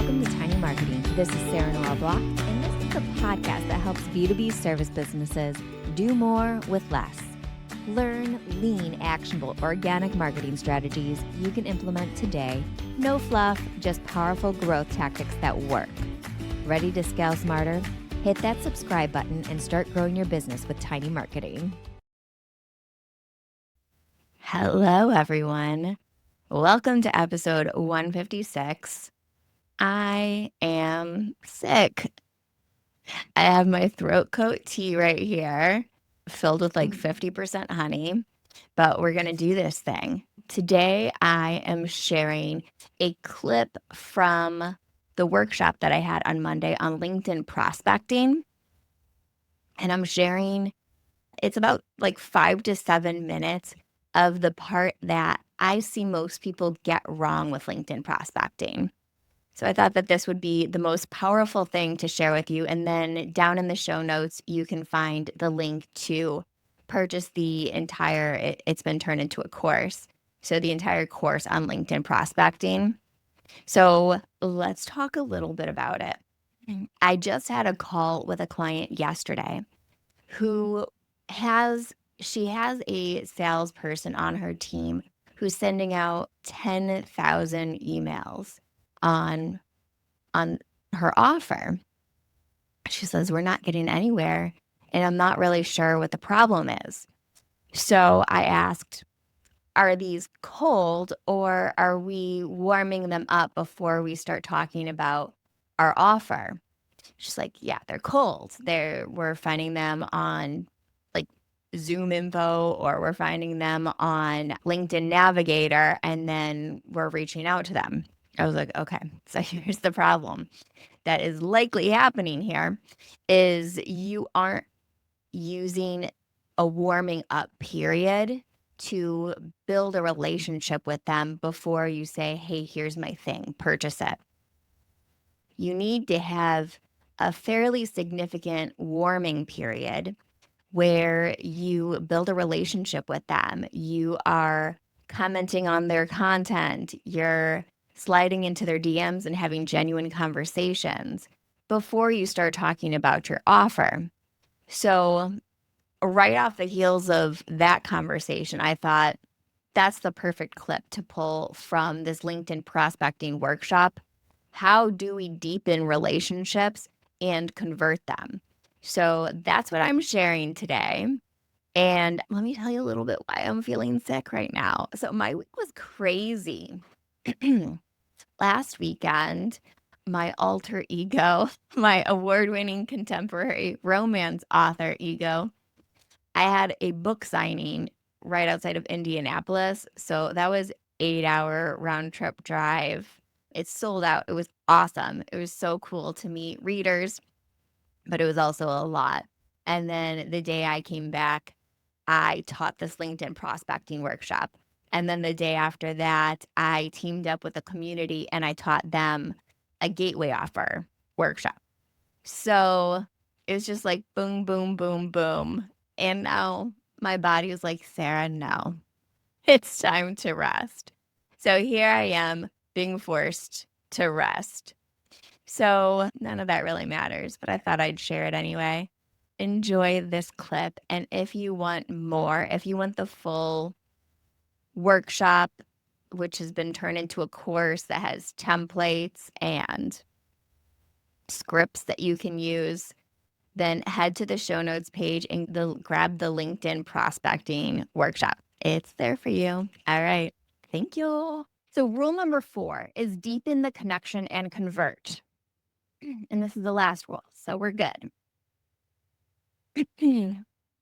Welcome to Tiny Marketing. This is Sarah Noel Block, and this is the podcast that helps B2B service businesses do more with less. Learn lean, actionable, organic marketing strategies you can implement today. No fluff, just powerful growth tactics that work. Ready to scale smarter? Hit that subscribe button and start growing your business with Tiny Marketing. Hello, everyone. Welcome to episode 156. I am sick. I have my throat coat tea right here, filled with like 50% honey, but we're going to do this thing. Today, I am sharing a clip from the workshop that I had on Monday on LinkedIn prospecting. And I'm sharing, it's about like 5 to 7 minutes of the part that I see most people get wrong with LinkedIn prospecting. So I thought that this would be the most powerful thing to share with you. And then down in the show notes, you can find the link to purchase the entire, it's been turned into a course. So the entire course on LinkedIn prospecting. So let's talk a little bit about it. I just had a call with a client yesterday who she has a salesperson on her team who's sending out 10,000 emails on her offer. She says, we're not getting anywhere, and I'm not really sure what the problem is. So I asked, are these cold, or are we warming them up before we start talking about our offer? She's like, yeah, they're cold. We're finding them on like Zoom info, or we're finding them on LinkedIn Navigator, and then we're reaching out to them. I was like, okay, so here's the problem that is likely happening here is you aren't using a warming up period to build a relationship with them before you say, hey, here's my thing, purchase it. You need to have a fairly significant warming period where you build a relationship with them. You are commenting on their content. You're sliding into their DMs and having genuine conversations before you start talking about your offer. So right off the heels of that conversation, I thought that's the perfect clip to pull from this LinkedIn prospecting workshop. How do we deepen relationships and convert them? So that's what I'm sharing today. And let me tell you a little bit why I'm feeling sick right now. So my week was crazy. Last weekend, my alter ego, my award-winning contemporary romance author ego, I had a book signing right outside of Indianapolis. So that was 8-hour round trip drive. It sold out. It was awesome. It was so cool to meet readers, but it was also a lot. And then the day I came back, I taught this LinkedIn prospecting workshop. And then the day after that, I teamed up with a community and I taught them a gateway offer workshop. So it was just like boom, boom, boom, boom. And now my body was like, Sarah, no, it's time to rest. So here I am being forced to rest. So none of that really matters, but I thought I'd share it anyway. Enjoy this clip. And if you want more, if you want the full workshop, which has been turned into a course that has templates and scripts that you can use, then head to the show notes page and grab the LinkedIn prospecting workshop. It's there for you. All right. Thank you. So rule number 4 is deepen the connection and convert. And this is the last rule, so we're good.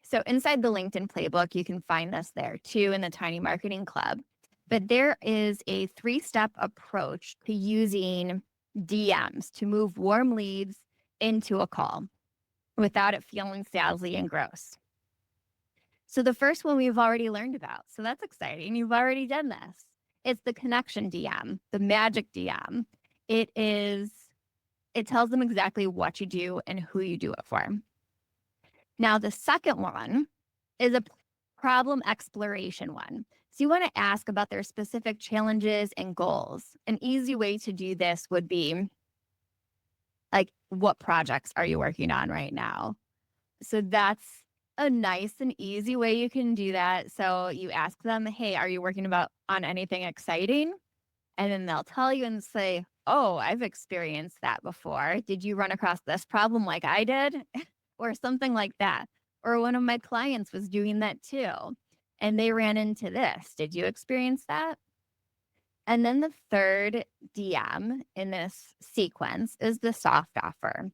So inside the LinkedIn playbook, you can find us there too in the Tiny Marketing Club. But there is a 3-step approach to using DMs to move warm leads into a call without it feeling salesy and gross. So the first one we've already learned about. So that's exciting. You've already done this. It's the connection DM, the magic DM. It tells them exactly what you do and who you do it for. Now, the second one is a problem exploration one. So you want to ask about their specific challenges and goals. An easy way to do this would be, Like, what projects are you working on right now? So that's a nice and easy way you can do that. So you ask them, hey, are you working on anything exciting? And then they'll tell you and say, oh, I've experienced that before. Did you run across this problem like I did? Or something like that. Or one of my clients was doing that too. And they ran into this. Did you experience that? And then the third DM in this sequence is the soft offer.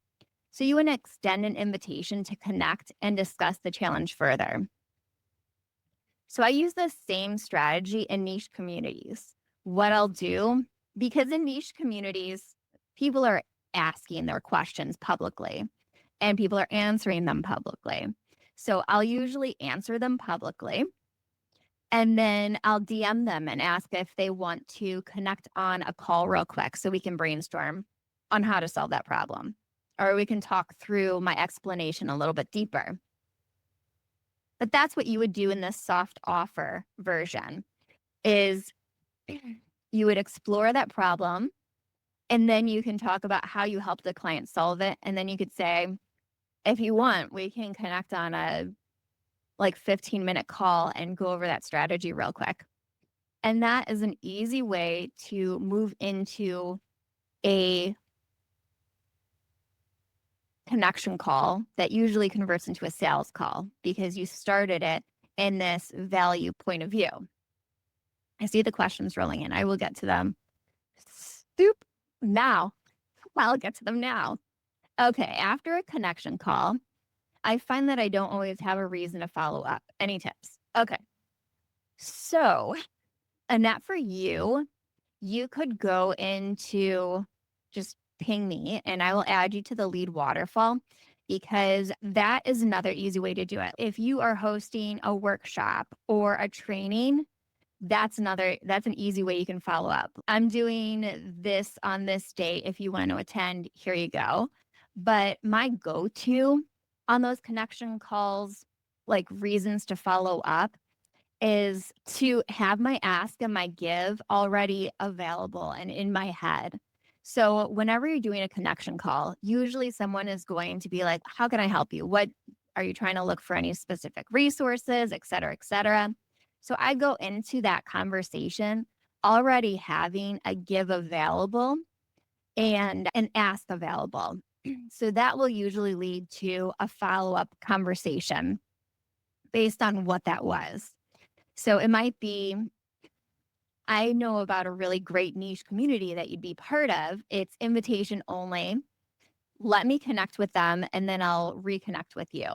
So you want to extend an invitation to connect and discuss the challenge further. So I use the same strategy in niche communities. What I'll do, because in niche communities, people are asking their questions publicly and people are answering them publicly. So I'll usually answer them publicly and then I'll DM them and ask if they want to connect on a call real quick so we can brainstorm on how to solve that problem. Or we can talk through my explanation a little bit deeper. But that's what you would do in this soft offer version is you would explore that problem and then you can talk about how you help the client solve it. And then you could say, if you want, we can connect on a 15-minute call and go over that strategy real quick. And that is an easy way to move into a connection call that usually converts into a sales call because you started it in this value point of view. I see the questions rolling in. I will get to them. Now. I'll get to them now. Okay, after a connection call, I find that I don't always have a reason to follow up. Any tips? Okay. So, Annette, for you, you could go into just ping me and I will add you to the lead waterfall because that is another easy way to do it. If you are hosting a workshop or a training, that's an easy way you can follow up. I'm doing this on this date. If you want to attend, here you go. But my go-to on those connection calls, like reasons to follow up, is to have my ask and my give already available and in my head. So whenever you're doing a connection call, usually someone is going to be like, how can I help you? What are you trying to look for any specific resources, et cetera, et cetera. So I go into that conversation already having a give available and an ask available. So that will usually lead to a follow-up conversation based on what that was. So it might be, I know about a really great niche community that you'd be part of. It's invitation only. Let me connect with them and then I'll reconnect with you.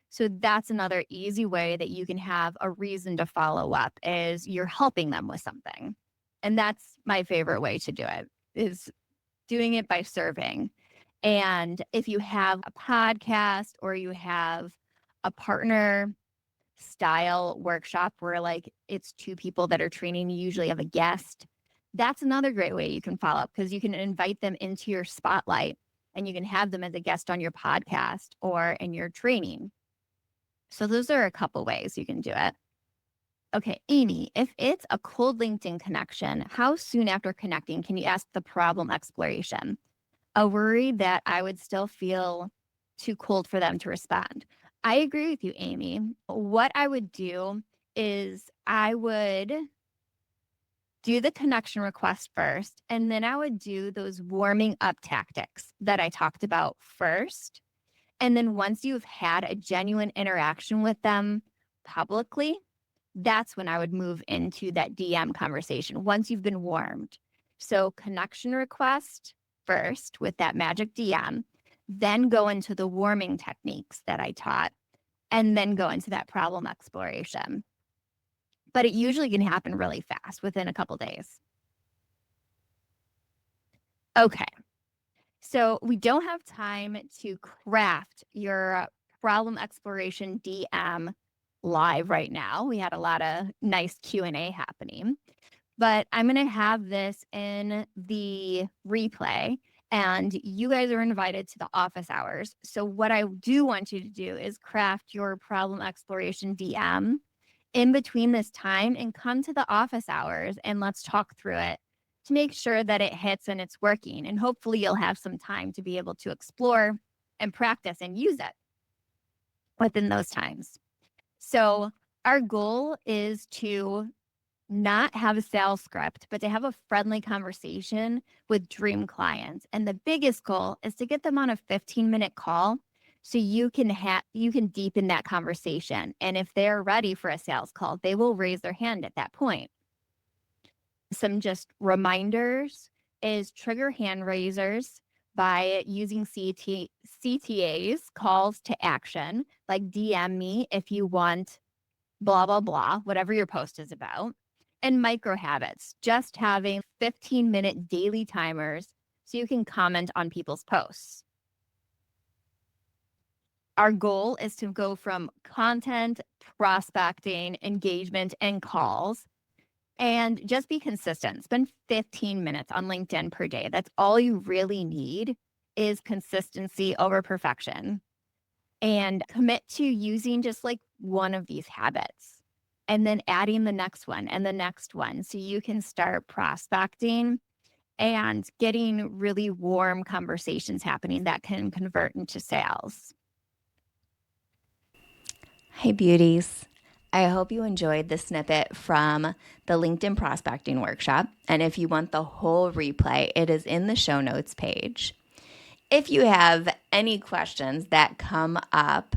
So that's another easy way that you can have a reason to follow up is you're helping them with something. And that's my favorite way to do it is doing it by serving. And if you have a podcast or you have a partner style workshop where it's two people that are training, you usually have a guest. That's another great way you can follow up because you can invite them into your spotlight and you can have them as a guest on your podcast or in your training. So those are a couple ways you can do it. Okay, Amy, if it's a cold LinkedIn connection, how soon after connecting can you ask the problem exploration? A worry that I would still feel too cold for them to respond. I agree with you, Amy. What I would do is I would do the connection request first, and then I would do those warming up tactics that I talked about first. And then once you've had a genuine interaction with them publicly, that's when I would move into that DM conversation once you've been warmed. So connection request first with that magic DM, then go into the warming techniques that I taught, and then go into that problem exploration. But it usually can happen really fast within a couple days. Okay. So we don't have time to craft your problem exploration DM live right now. We had a lot of nice Q&A happening, but I'm going to have this in the replay and you guys are invited to the office hours. So what I do want you to do is craft your problem exploration DM in between this time and come to the office hours and let's talk through it to make sure that it hits and it's working. And hopefully you'll have some time to be able to explore and practice and use it within those times. So our goal is to not have a sales script, but to have a friendly conversation with dream clients. And the biggest goal is to get them on a 15-minute call so you can deepen that conversation. And if they're ready for a sales call, they will raise their hand at that point. Some just reminders is trigger hand raisers by using CTAs, calls to action, like DM me if you want blah, blah, blah, whatever your post is about. And micro habits, just having 15-minute daily timers so you can comment on people's posts. Our goal is to go from content, prospecting, engagement, and calls, and just be consistent. Spend 15 minutes on LinkedIn per day. That's all you really need is consistency over perfection. And commit to using just like one of these habits and then adding the next one and the next one so you can start prospecting and getting really warm conversations happening that can convert into sales. Hey, beauties. I hope you enjoyed the snippet from the LinkedIn prospecting workshop. And if you want the whole replay, it is in the show notes page. If you have any questions that come up,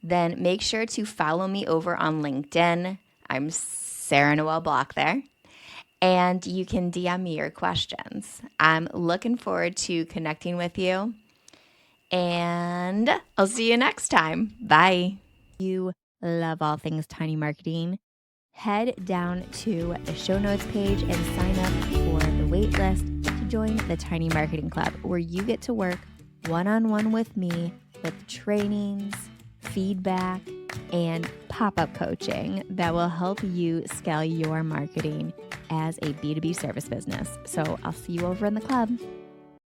then make sure to follow me over on LinkedIn. I'm Sarah Noel Block there. And you can DM me your questions. I'm looking forward to connecting with you. And I'll see you next time. Bye. You love all things tiny marketing, head down to the show notes page and sign up for the wait list to join the Tiny Marketing Club, where you get to work one-on-one with me with trainings, feedback, and pop-up coaching that will help you scale your marketing as a B2B service business. So I'll see you over in the club.